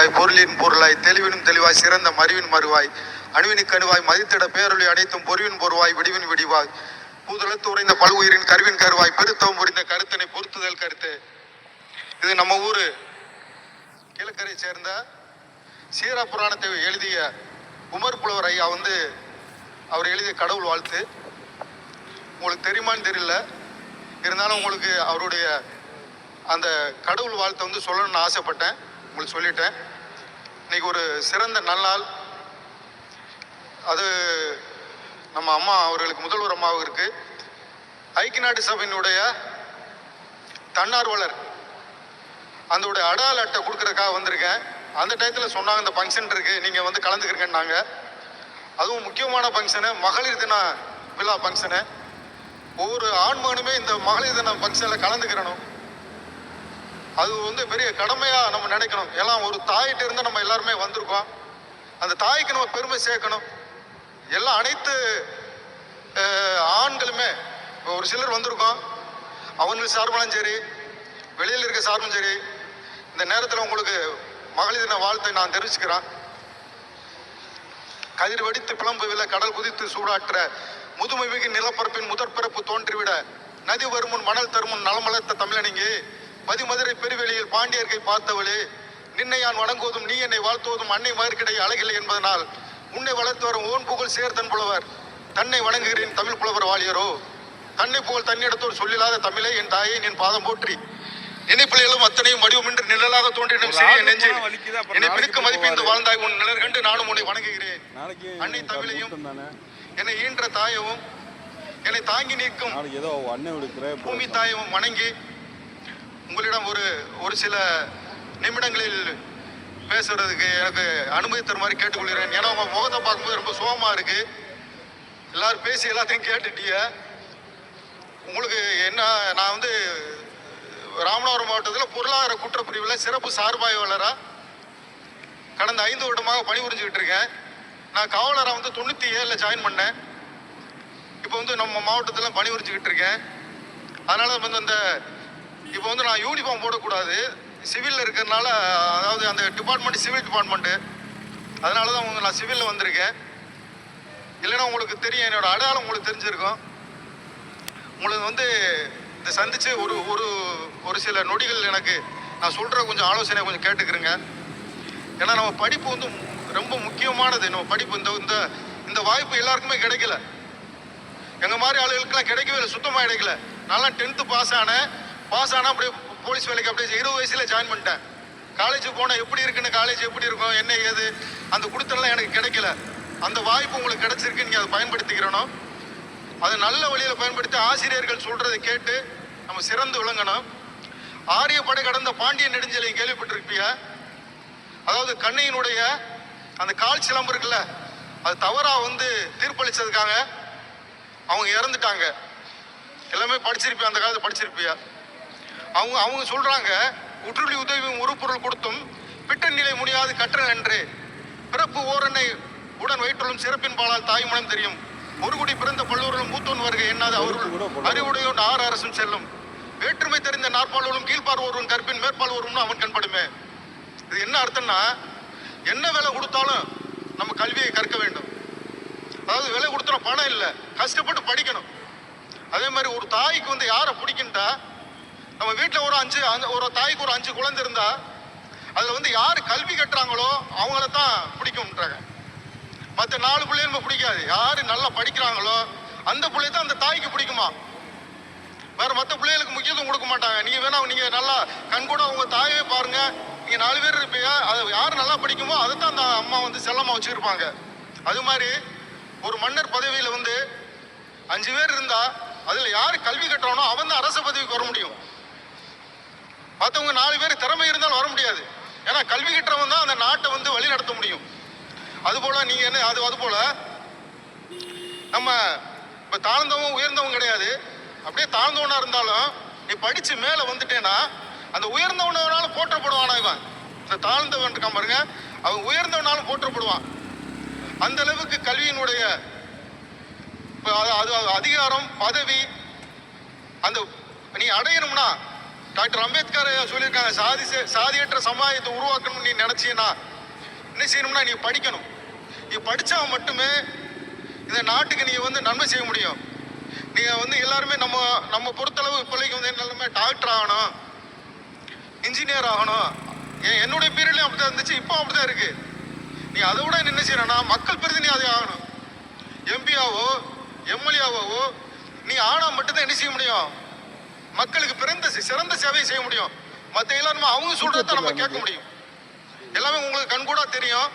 பொருளாய் பொருளின் பொருளாய் தெளிவினும் தெளிவாய் சிறந்த மறிவின் மறுவாய் அணுவினுக்கு அணுவாய் மதித்திட பேரொழி அனைத்தும் பொறிவின் பொருவாய் விடிவின் விடிவாய் பூதளத்து உறைந்த பல்வுயிரின் கருவின் கருவாய் பெருத்தவம் புரிந்த கருத்தனை பொருத்துதல் கருத்து. இது நம்ம ஊரு கீழக்கரை சேர்ந்த சீரா புராணத்தை எழுதிய உமர் புலவர் ஐயா அவர் எழுதிய கடவுள் வாழ்த்து. உங்களுக்கு தெரியுமான்னு தெரியல, இருந்தாலும் உங்களுக்கு அவருடைய அந்த கடவுள் வாழ்த்தை சொல்லணும்னு ஆசைப்பட்டேன். உங்களுக்கு சொல்லிட்டேன். இன்னைக்கு ஒரு சிறந்த நல்லாள். அது நம்ம அம்மா அவர்களுக்கு, முதல்வர் அம்மாவுக்கு ஐக்கிய நாடு சபையினுடைய தன்னார்வலர் அதோடைய அடையாள அட்டை கொடுக்கறதுக்காக வந்திருக்கேன். அந்த டயத்தில் சொன்னாங்க இந்த ஃபங்க்ஷன் இருக்கு, நீங்கள் கலந்துக்கிறீங்கன்னாங்க. அதுவும் முக்கியமான ஃபங்க்ஷனு, மகளிர் தின விழா ஃபங்க்ஷனு. ஒவ்வொரு ஆண்மகனுமே இந்த மகளிர் தின ஃபங்க்ஷனில் கலந்துக்கிறணும். அது பெரிய கடமையாக நம்ம நினைக்கணும். எல்லாம் ஒரு தாயிட்ட இருந்து நம்ம எல்லாருமே வந்திருக்கோம். அந்த தாய்க்கு நம்ம பெருமை சேர்க்கணும். எல்லாம் அனைத்து ஆண்களுமே ஒரு சிலர் வந்திருக்கோம். அவங்களுக்கு சார்பாலும் சரி, வெளியில் இருக்க சார்பும் சரி, இந்த நேரத்தில் உங்களுக்கு மகளிர் தின வாழ்த்தை நான் தெரிவிச்சுக்கிறேன். கதிர் வெடித்து பிளம்புவில கடல் குதித்து சூடாற்ற முதுமைமிகு நிலப்பரப்பின் முதற்பிறப்பு தோன்றிவிட நதி வருமுன் மணல் தருமுன் நலமளத்த தமிழனிங்கே மதிமதுரை பெருவெளியில் பாண்டியர்கை பார்த்தவளே நின்னை யான் வணங்குவதும் நீ என்னை வாழ்த்துவதும் அன்னை மகற்கிடை அழகில்லை என்பதனால் உன்னை வளர்த்து வரும் ஓன் புகழ் சேர்த்தன் புலவர் தன்னை வணங்குகிறேன் தமிழ் புலவர் வாழியரோ தன்னை புகழ் தன்னிடத்தோடு சொல்லில்லாத தமிழை என் தாயை என் பாதம் போற்றி நினைப்பிள்ளைகளும் அத்தனையும் வடிவமின்றி நிழலாக தோன்றினும் சிறிய நெஞ்சு என்னை பிரிக்க மதிப்பிந்து வாழ்ந்தாய் உன் நிழல் கண்டு நானும் உன்னை வணங்குகிறேன். அன்னை தமிழையும் என்னை ஈன்ற தாயவும் என்னை தாங்கி நிற்கும் பூமி தாயவும் வணங்கி உங்களிடம் ஒரு சில நிமிடங்களில் பேசுறதுக்கு எனக்கு அனுமதி தரும் மாதிரி கேட்டுக்கொள்கிறேன். ஏன்னா உங்க முகத்தை பார்க்கும்போது ரொம்ப சோகமா இருக்கு. எல்லாரும் பேசி எல்லாத்தையும் கேட்டுட்டீங்க. உங்களுக்கு என்ன, நான் ராமநாதபுரம் மாவட்டத்தில் பொருளாதார குற்றப்பிரிவில் சிறப்பு சார்பாய்வாளராக கடந்த 5 வருடமாக பணிபுரிஞ்சுக்கிட்டு இருக்கேன். நான் காவலராக 97 ஜாயின் பண்ணேன். இப்போ நம்ம மாவட்டத்தில் பணிபுரிஞ்சுக்கிட்டு இருக்கேன். அதனால அந்த இப்போ நான் யூனிஃபார்ம் போடக்கூடாது, சிவிலில் இருக்கிறதுனால, அதாவது அந்த டிபார்ட்மெண்ட் சிவில் டிபார்ட்மெண்ட்டு, அதனால தான் நான் சிவிலில் வந்திருக்கேன். இல்லைன்னா உங்களுக்கு தெரியும், என்னோட அடையாளம் உங்களுக்கு தெரிஞ்சிருக்கும். உங்களுக்கு இதை சந்தித்து ஒரு சில நொடிகள் எனக்கு நான் சொல்கிற கொஞ்சம் ஆலோசனை கொஞ்சம் கேட்டுக்கிறேங்க. ஏன்னா நம்ம படிப்பு ரொம்ப முக்கியமானது. நம்ம படிப்பு இந்த வாய்ப்பு எல்லாருக்குமே கிடைக்கல. எங்கள் மாதிரி ஆளுகளுக்கெல்லாம் கிடைக்கவே இல்லை, சுத்தமாக கிடைக்கல. நான்லாம் 10th பாஸ் ஆனால் அப்படியே போலீஸ் வேலைக்கு அப்படியே 20 வயசுல ஜாயின் பண்ணிட்டேன். காலேஜுக்கு போனால் எப்படி இருக்குன்னு, காலேஜ் எப்படி இருக்கும், என்ன ஏது, அந்த கொடுத்தலாம் எனக்கு கிடைக்கல. அந்த வாய்ப்பு உங்களுக்கு கிடைச்சிருக்கு, நீங்கள் அதை பயன்படுத்திக்கிறணும். அதை நல்ல வழியில் பயன்படுத்தி ஆசிரியர்கள் சொல்றதை கேட்டு நம்ம சிறந்து விளங்கணும். ஆரியப்படை கடந்த பாண்டிய நெடுஞ்செழியை கேள்விப்பட்டிருப்பிய. அதாவது கண்ணையினுடைய அந்த கால் சிலம்பு இருக்குல்ல, அது தவறா தீர்ப்பளிச்சதுக்காக அவங்க இறந்துட்டாங்க. எல்லாமே படிச்சிருப்பியா, அந்த காலத்தில் படிச்சிருப்பியா. அவங்க சொல்றாங்க, உற்றுளி உதவி உருப்பொருள் கொடுத்தும் பிட்ட நிலை முடியாது கற்றல் என்று பிறப்பு ஓரனை உடன் வயிற்றுள்ளும் சிறப்பின் பாலால் தாய்மனம் தெரியும் ஒரு குடி பிறந்த பல்லூரிலும் மூத்தோன் வருகை என்னாது அவர்கள் அறிவுடையோன் 6 அரசும் செல்லும் வேற்றுமை தெரிந்த நாற்பாலோடும் கீழ்பார் ஒருவன் கற்பின் மேற்பால் ஒருவன் அவன் கண்படுமே. இது என்ன அர்த்தம்னா, என்ன விலை கொடுத்தாலும் நம்ம கல்வியை கற்க வேண்டும். அதாவது விலை கொடுத்தோம் பணம் இல்லை, கஷ்டப்பட்டு படிக்கணும். அதே மாதிரி ஒரு தாய்க்கு யாரை பிடிக்குன்ட்டா, நம்ம வீட்டில் ஒரு தாய்க்கு ஒரு 5 குழந்தை இருந்தா அதில் யார் கல்வி கட்டுறாங்களோ அவங்கள தான் பிடிக்கும்ன்றாங்க. மற்ற 4 பிள்ளைங்க பிடிக்காது. யாரு நல்லா படிக்கிறாங்களோ அந்த பிள்ளை தான் அந்த தாய்க்கு பிடிக்குமா. வேற மற்ற பிள்ளைகளுக்கு முக்கியத்துவம் கொடுக்க மாட்டாங்க. நீங்க நல்லா கண்கூட உங்க தாயே பாருங்க. நீங்க 4 பேர் இருப்பீங்க, அது யாரு நல்லா படிக்குமோ அதை தான் அந்த அம்மா செல்லமா வச்சிருப்பாங்க. அது மாதிரி ஒரு மன்னர் பதவியில 5 பேர் இருந்தா அதுல யாரு கல்வி கட்டுறானோ அவன் தான் அரச பதவிக்கு வர முடியும். மற்றவங்க 4 பேர் திறமை இருந்தாலும் வர முடியாது. ஏன்னா கல்வி கட்டுறவன் தான் அந்த நாட்டை வழி நடத்த முடியும். அதுபோல நீங்க என்ன, அதுபோல நம்ம இப்ப தாழ்ந்தவன் உயர்ந்தவன் கிடையாது. அப்படியே தாழ்ந்தவனா இருந்தாலும் நீ படிச்சு மேல வந்துட்டேன்னா அந்த உயர்ந்தவனாலும் போற்றப்படுவானா. இவன் இந்த தாழ்ந்தவன் இருக்கான் பாருங்க, அவன் உயர்ந்தவனாலும் போற்றப்படுவான். அந்த அளவுக்கு கல்வியினுடைய அதிகாரம் பதவி அந்த நீ அடையணும்னா டாக்டர் அம்பேத்கர் சொல்லியிருக்காங்க, சாதியற்ற சமுதாயத்தை உருவாக்கணும்னு நீ நினைச்சீங்கன்னா என்ன செய்யணும்னா நீ படிக்கணும். நீ படிச்சா மட்டுமே இந்த நாட்டுக்கு நீ வந்து நன்மை செய்ய முடியும். நீங்க வந்து எல்லாருமே நம்ம பொறுத்தளவு பிள்ளைக்கு வந்து எல்லாருமே டாக்டர் ஆகணும், இன்ஜினியர் ஆகணும். என்னுடைய பீரியட்லயும் அப்படிதான் இருந்துச்சு, இப்போ அப்படிதான் இருக்கு. நீ அதை விட என்ன செய்யணும்னா மக்கள் பிரதிநிதி அதே ஆகணும். எம்பியாவோ எம்எல்ஏவோ நீ ஆனா மட்டும்தான் என்ன செய்ய முடியும், மக்களுக்கு சிறந்த சேவையை செய்ய முடியும். மற்ற எல்லாருமே அவங்க சொல்றத நம்ம கேட்க முடியும். எல்லாமே உங்களுக்கு கண்கூடா தெரியும்.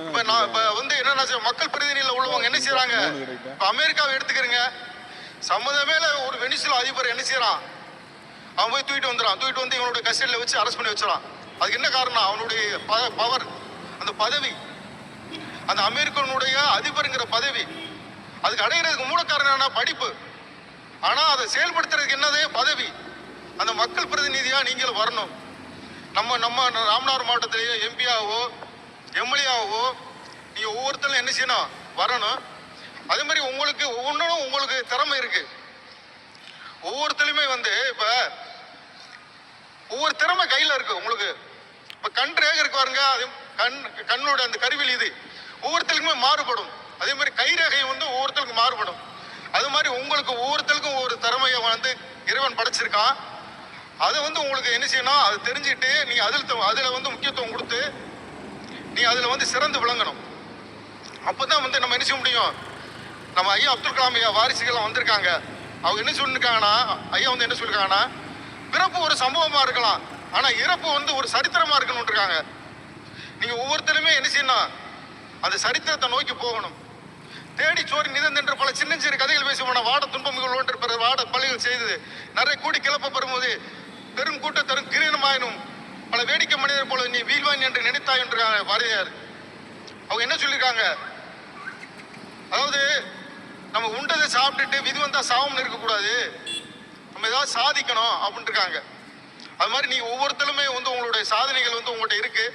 இப்ப நான் இப்ப வந்து என்ன மக்கள் பிரதிநிதியில உள்ளவங்க என்ன செய்யறாங்க, இப்ப அமெரிக்காவை எடுத்துக்கிறீங்க, சம்மதமேல ஒரு வெனிசுலா அதிபர் என்ன செய்யறான், அவன் போய் தூக்கிட்டு வந்து இவனுடைய கஸ்டடியில வச்சு அரெஸ்ட் பண்ணி வச்சிடறான். அதுக்கு என்ன காரணம், அவனுடைய பவர், அந்த பதவி, அந்த அமெரிக்கனுடைய அதிபருங்கிற பதவி. அதுக்கு அடைகிறதுக்கு மூல காரணம் என்ன, படிப்பு. ஆனா அதை செயல்படுத்துறதுக்கு என்னது, பதவி. அந்த மக்கள் பிரதிநிதியா நீங்கள் வரணும். நம்ம ராமநாதபுரம் மாவட்டத்திலேயே எம்பியாவோ எம்எல்ஏவோ நீங்க ஒவ்வொருத்தரும் என்ன செய்யணும், வரணும். அதே மாதிரி உங்களுக்கு ஒவ்வொன்றும் உங்களுக்கு திறமை இருக்கு. ஒவ்வொருத்தருமே வந்து இப்ப ஒவ்வொரு திறமை கையில இருக்கு உங்களுக்கு. இப்ப கண் ரேகை இருக்கு பாருங்க, கண்ணோட அந்த கருவியில் இது ஒவ்வொருத்தருக்குமே மாறுபடும். அதே மாதிரி கை ரேகை வந்து ஒவ்வொருத்தருக்கும் மாறுபடும். அது மாதிரி உங்களுக்கு ஒவ்வொருத்தருக்கும் ஒரு திறமையை வந்து இறைவன் படைச்சிருக்கான். அதை வந்து உங்களுக்கு என்ன செய்யணும், அதை தெரிஞ்சுட்டு நீ அதுல வந்து முக்கியத்துவம் கொடுத்து நீ அதுல வந்து சிறந்து விளங்கணும். அப்பதான் வந்து நம்ம என்ன செய்ய முடியும். நம்ம ஐயா அப்துல் கலாம் ஐயா வாரிசுகள் வந்திருக்காங்க. அவங்க என்ன சொல்லிருக்காங்கன்னா, ஐயா வந்து என்ன சொல்லிருக்காங்கன்னா, பிறப்பு ஒரு சம்பவமா இருக்கலாம், ஆனா இறப்பு வந்து ஒரு சரித்திரமா இருக்கணும் இருக்காங்க. நீங்க ஒவ்வொருத்தருமே என்ன செய்யணும், அந்த சரித்திரத்தை நோக்கி போகணும். தேடி சோறு நிதந்தென்று பல சின்ன சிறு கதைகள் பேசுவோம். வாட துன்பங்கள் ஒன்று வாட பள்ளிகள் செய்தது நிறைய கூடி கிளப்ப பெறும்போது பெரும் கூட்ட தரும் கிரீனமாயினும் பல வேடிக்கை மனிதர் போல நீ வீழ்வான் என்று நினைத்தாய் என்றாங்க பாரதியார். அவங்க என்ன சொல்லியிருக்காங்க, அதாவது நம்ம உண்டதை சாப்பிட்டுட்டு விதி வந்தா சாவம்னு இருக்கக்கூடாது, நம்ம ஏதாவது சாதிக்கணும் அப்படின்னு இருக்காங்க. அது மாதிரி நீங்க ஒவ்வொருத்தருமே வந்து உங்களுடைய சாதனைகள் வந்து உங்கள்கிட்ட இருக்கு.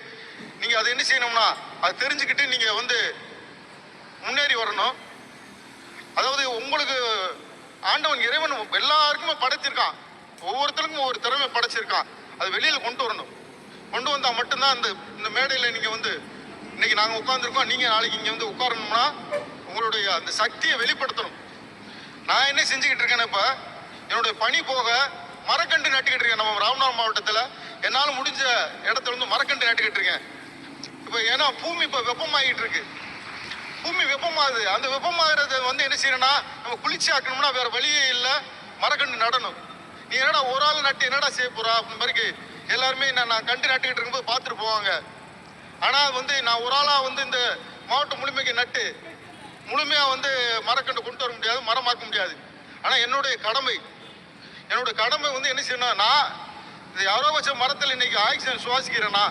நீங்க அதை என்ன செய்யணும்னா அதை தெரிஞ்சுக்கிட்டு நீங்க வந்து முன்னேறி வரணும். அதாவது உங்களுக்கு ஆண்டவன் இறைவன் எல்லாருக்குமே படைச்சிருக்கான், ஒவ்வொருத்தருக்கும் ஒவ்வொரு திறமை படைச்சிருக்கான். அது வெளியில கொண்டு வரணும். கொண்டு வந்தா மட்டும்தான் இந்த மேடையில நீங்க வந்து இன்னைக்கு நாங்க உட்கார்ந்துருக்கோம், நீங்க நாளைக்கு இங்க வந்து உட்காரணும்னா உங்களுடைய அந்த சக்தியை வெளிப்படுத்தணும். நான் என்ன செஞ்சுக்கிட்டு இருக்கேன்னா, இப்ப என்னுடைய பணி போக மரக்கன்று நட்டுக்கிட்டு இருக்கேன். நம்ம ராமநாதபுரம் மாவட்டத்துல என்னால முடிஞ்ச இடத்துல வந்து மரக்கன்று நட்டுக்கிட்டு இருக்கேன். இப்ப ஏன்னா பூமி இப்ப வெப்பமாகிட்டு இருக்கு. பூமி வெப்பமாகுது. அந்த வெப்பமாகறத வந்து என்ன செய்யணும்னா நம்ம குளிர்ச்சி ஆக்கணும்னா வேற வழியே இல்லை, மரக்கன்று நடணும். நீ என்னடா ஒரு ஆள் நட்டு என்னடா செய்ய போறா அப்படின்னு மாதிரி எல்லாருமே நான் கண்டு நட்டுக்கிட்டு இருக்கும்போது பார்த்துட்டு போவாங்க. ஆனா வந்து நான் ஒரு ஆளா வந்து இந்த மாவட்டம் முழுமைக்கு நட்டு முழுமையா வந்து மரக்கன்று கொண்டு வர முடியாது, மரமாக்க முடியாது. ஆனா என்னுடைய கடமை வந்து என்ன செய்யணும், நான் இது யாரோ வச்ச மரத்தில் இன்னைக்கு ஆக்சிஜன் சுவாசிக்கிறேன்னா,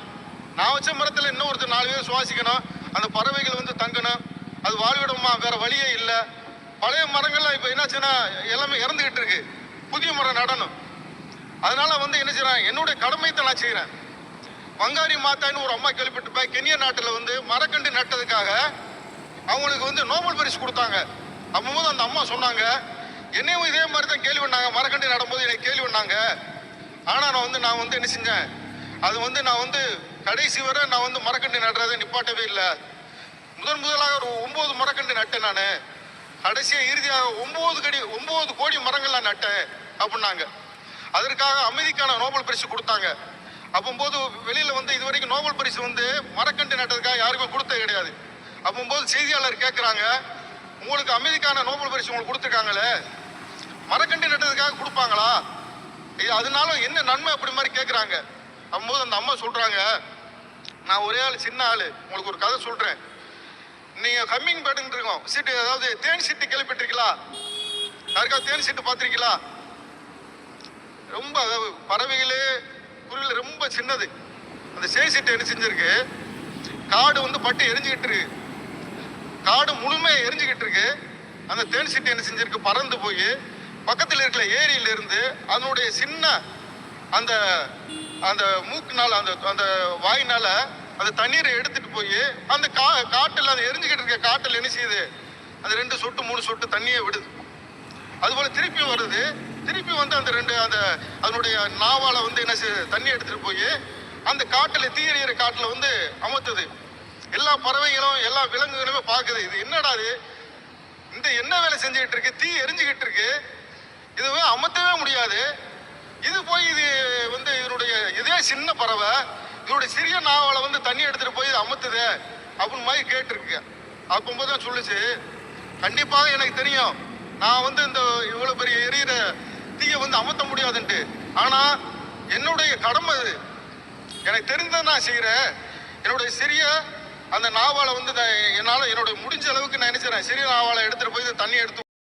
நான் வச்ச மரத்தில் இன்னொருத்தர் 4 பேர் சுவாசிக்கணும். அந்த பறவைகள் வந்து தங்கணும், அது வாழ்விடமா, வேற வழியே இல்லை. பழைய மரங்கள்லாம் இப்ப என்னாச்சுன்னா எல்லாமே இறந்துகிட்டு இருக்கு, புதிய மரம் நடணும். அதனால வந்து என்ன செய்யறேன், என்னுடைய கடமையை நான் செய்யறேன். வங்காரி மாத்தான்னு ஒரு அம்மா கேள்விப்பட்டிருப்பேன், கென்யா நாட்டில் வந்து மரக்கன்று நட்டதுக்காக அவங்களுக்கு வந்து நோபல் பரிசு கொடுத்தாங்க. அப்போது அந்த அம்மா சொன்னாங்க, என்னையும் இதே மாதிரி தான் கேள்வி பண்ணாங்க, மரக்கன்று நடும்போது என்னை கேள்வி பண்ணாங்க. ஆனா நான் வந்து என்ன செஞ்சேன், அது வந்து நான் வந்து கடைசி வரை நான் வந்து மரக்கன்று நடுறதை நிப்பாட்டவே இல்லை. முதலாக ஒரு 9 மரக்கன்று நட்டேன். நான் கடைசியா இறுதியாக 9 கோடி மரங்கள் நான் நட்டேன் அப்படின்னாங்க. அதற்காக அமைதிக்கான நோபல் பரிசு கொடுத்தாங்க. அப்போது வெளியில வந்து இது வரைக்கும் நோபல் பரிசு வந்து மரக்கன்று நட்டதுக்காக யாருக்கும் கொடுத்தது கிடையாது. அப்போது செய்தியாளர் கேட்கிறாங்க, உங்களுக்கு அமைதிக்கான நோபல் பரிசு உங்களுக்கு கொடுத்துருக்காங்களே, மரக்கன்று நட்டதுக்காக கொடுப்பாங்களா, அதனால என்ன நன்மை அப்படி மாதிரி கேட்குறாங்க. அப்போது அந்த அம்மா சொல்றாங்க, நான் ஒரே ஆள், சின்ன ஆளு, உங்களுக்கு ஒரு கதை சொல்றேன். நீங்க ஹம்மிங் பேர்டுன்னு இருக்கோம் சீட்டு, அதாவது தேன் சீட்டு கேள்விப்பட்டிருக்கீங்களா, யாருக்காவது தேன் சீட்டு பார்த்திருக்கீங்களா? ரொம்ப பறவைகளே குருவில ரொம்ப சின்னது. அந்த தேன் சீட்டு என்ன செஞ்சிருக்கு, காடு வந்து பட்டு எரிஞ்சுக்கிட்டு இருக்கு, காடு முழுமையாக எரிஞ்சுக்கிட்டு இருக்கு. அந்த தேன் சீட்டு என்ன செஞ்சிருக்கு, பறந்து போய் பக்கத்தில் இருக்கிற ஏரியில இருந்து அதனுடைய சின்ன அந்த அந்த மூக்குனால அந்த வாயினால அந்த தண்ணீரை எடுத்துட்டு போய் அந்த காட்டில், அந்த எரிஞ்சுக்கிட்டு இருக்க காட்டில் என்ன செய்யுது, அது 2 சொட்டு 3 சொட்டு தண்ணியை விடுது. அதுபோல திருப்பி வருது. திருப்பி வந்து அந்த அதனுடைய நாவால வந்து என்ன தண்ணி எடுத்துட்டு போய் அந்த காட்டுல தீ எரியிற காட்டுல வந்து அமர்த்துது. எல்லா பறவைகளும் எல்லா விலங்குகளுமே பார்க்குது. இது என்னடா இது, இந்த என்ன வேலை செஞ்சுக்கிட்டு இருக்கு, தீ எரிஞ்சுக்கிட்டு இருக்கு, இதுவே அமர்த்தவே முடியாது. இது போய் இது வந்து இதே சின்ன பறவை இதனுடைய சிறிய நாவலை வந்து தண்ணி எடுத்துட்டு போய் அமர்த்துது அப்படின்னு மாதிரி கேட்டிருக்கு. அப்போதான் சொல்லுச்சு, கண்டிப்பாக எனக்கு தெரியும் நான் வந்து இந்த இவ்வளவு பெரிய எரியிற தீயை வந்து அமர்த்த முடியாதுன்ட்டு. ஆனா என்னுடைய கடமை அது, எனக்கு தெரிந்ததை நான் செய்யறேன். என்னுடைய சிறிய அந்த நாவாலை வந்து என்னால என்னுடைய முடிஞ்ச அளவுக்கு நான் நினைச்சிடறேன், சிறிய நாவாலை எடுத்துட்டு போய் தண்ணி எடுத்து